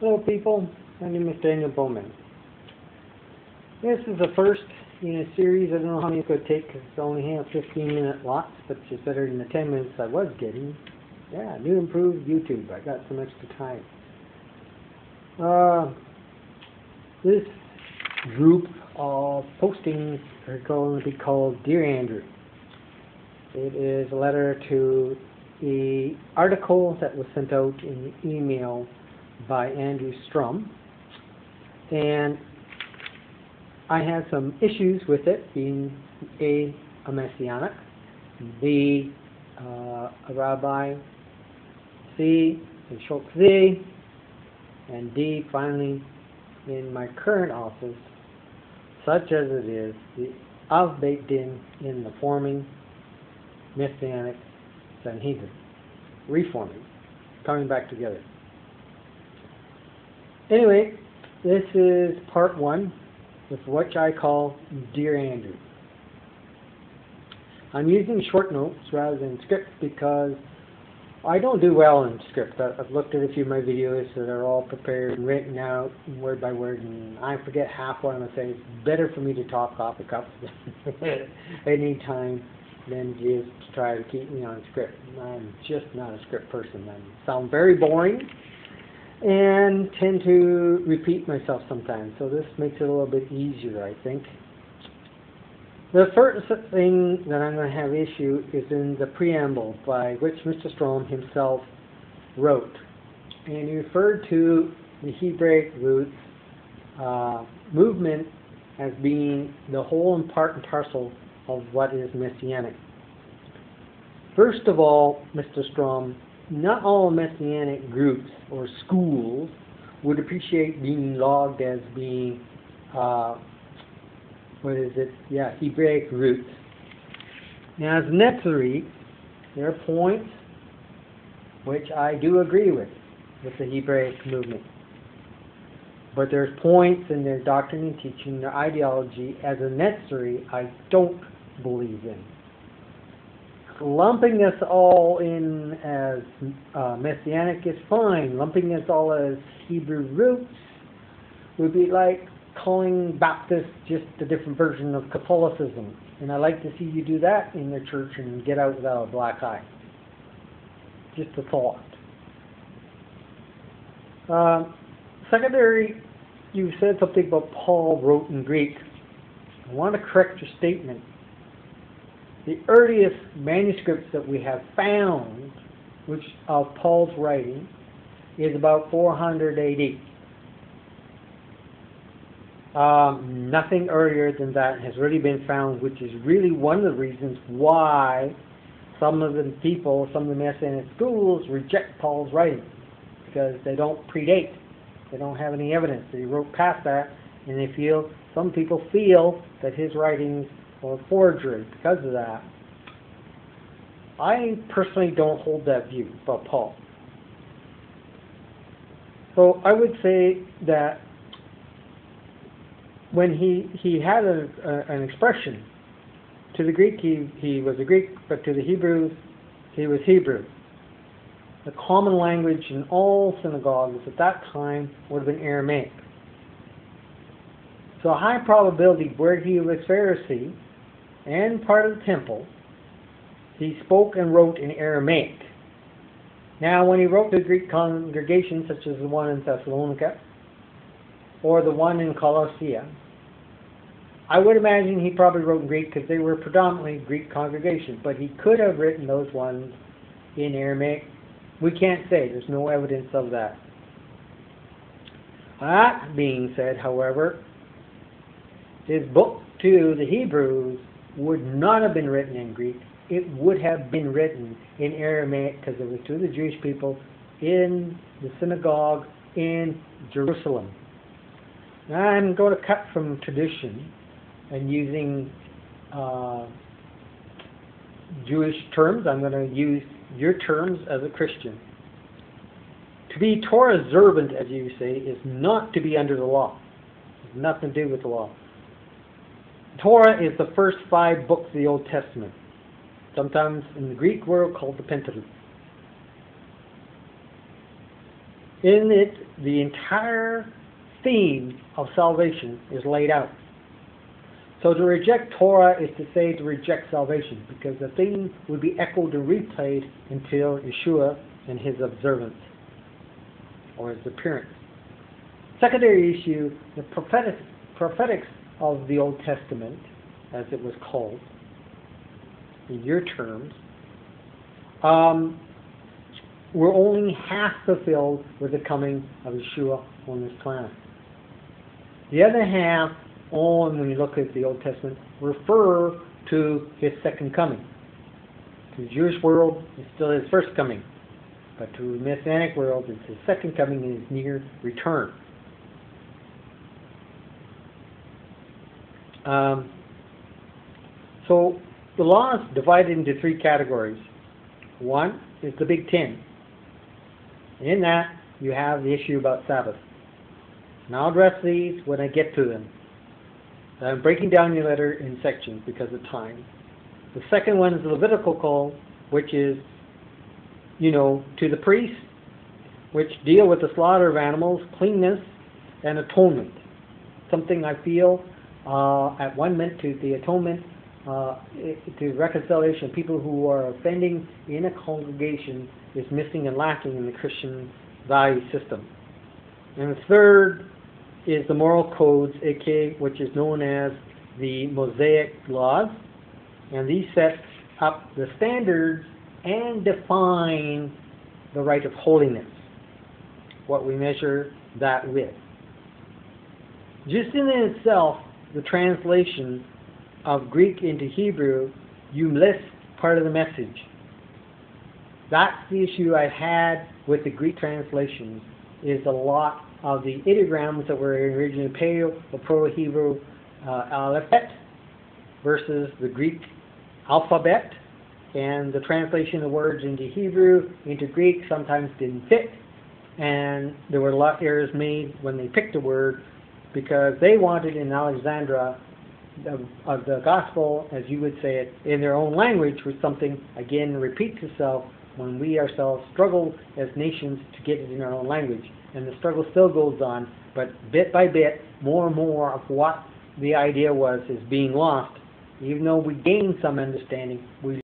Hello people, my name is Daniel Bowman. This is the first in a series. I don't know how many it could take because it's only have 15-minute lots, but it's better than the 10 minutes I was getting. Yeah, new improved YouTube. I got some extra time. This group of postings are going to be called Dear Andrew. It is a letter to the article that was sent out in the email by Andrew Strum, and I had some issues with it, being A Messianic, B a rabbi, C a Schultz Z, and D finally in my current office, such as it is, I've baked in the forming Messianic Sanhedrin, reforming, coming back together. Anyway, this is part one, with what I call Dear Andrew. I'm using short notes rather than script because I don't do well in script. I've looked at a few of my videos that are all prepared and written out word by word, and I forget half what I'm going to say. It's better for me to talk off the cuff any time than just try to keep me on script. I'm just not a script person. I sound very boring and tend to repeat myself sometimes, so this makes it a little bit easier, I think. The first thing that I'm going to have issue is in the preamble, by which Mr. Strom himself wrote, and he referred to the Hebraic roots movement as being the whole and part and parcel of what is Messianic. First of all, Mr. Strom, not all Messianic groups or schools would appreciate being logged as being, Hebraic roots. Now, as Netzari, there are points which I do agree with the Hebraic movement. But there's points in their doctrine and teaching, their ideology, as a Netzari, I don't believe in. Lumping us all in as Messianic is fine. Lumping us all as Hebrew roots would be like calling Baptists just a different version of Catholicism. And I like to see you do that in your church and get out without a black eye. Just a thought. Secondary, you said something about Paul wrote in Greek. I want to correct your statement. The earliest manuscripts that we have found, which of Paul's writing, is about 400 AD. Nothing earlier than that has really been found, which is really one of the reasons why some of the people, some of the Messianic schools reject Paul's writing, because they don't predate. They don't have any evidence that he wrote past that, and some people feel that his writings or forgery because of that. I personally don't hold that view about Paul. So I would say that when he had an expression, to the Greek he was a Greek, but to the Hebrews he was Hebrew. The common language in all synagogues at that time would have been Aramaic. So a high probability where he was Pharisee and part of the temple, he spoke and wrote in Aramaic. Now, when he wrote to Greek congregations, such as the one in Thessalonica or the one in Colossae, I would imagine he probably wrote in Greek because they were predominantly Greek congregations, but he could have written those ones in Aramaic. We can't say. There's no evidence of that. That being said, however, his book to the Hebrews would not have been written in Greek. It would have been written in Aramaic because it was to the Jewish people in the synagogue in Jerusalem. Now I'm going to cut from tradition and using Jewish terms. I'm going to use your terms as a Christian. To be Torah observant, as you say, is not to be under the law. It has nothing to do with the law. Torah is the first 5 books of the Old Testament, sometimes in the Greek world called the Pentateuch. In it, the entire theme of salvation is laid out. So to reject Torah is to say to reject salvation, because the theme would be echoed and replayed until Yeshua and his observance, or his appearance. Secondary issue, the prophetics of the Old Testament, as it was called, in your terms, were only half fulfilled with the coming of Yeshua on this planet. The other half, and when you look at the Old Testament, refer to his second coming. To the Jewish world, it's still his first coming. But to the Messianic world, it's his second coming and his near return. So the law is divided into three categories. One is the Big Ten. In that, you have the issue about Sabbath. And I'll address these when I get to them. I'm breaking down your letter in sections because of time. The second one is the Levitical code, which is, to the priests, which deal with the slaughter of animals, cleanness, and atonement. Something I feel at one meant to the atonement, to reconciliation of people who are offending in a congregation is missing and lacking in the Christian value system. And the third is the moral codes, aka which is known as the Mosaic laws, and these set up the standards and define the right of holiness, what we measure that with. Just in itself, the translation of Greek into Hebrew, you miss part of the message. That's the issue I've had with the Greek translations, is a lot of the ideograms that were originally Paleo or Proto-Hebrew alphabet versus the Greek alphabet, and the translation of words into Hebrew, into Greek sometimes didn't fit, and there were a lot of errors made when they picked a word because they wanted in Alexandria of the gospel, as you would say it, in their own language, was something, again, repeats itself when we ourselves struggle as nations to get it in our own language. And the struggle still goes on, but bit by bit, more and more of what the idea was is being lost. Even though we gain some understanding, we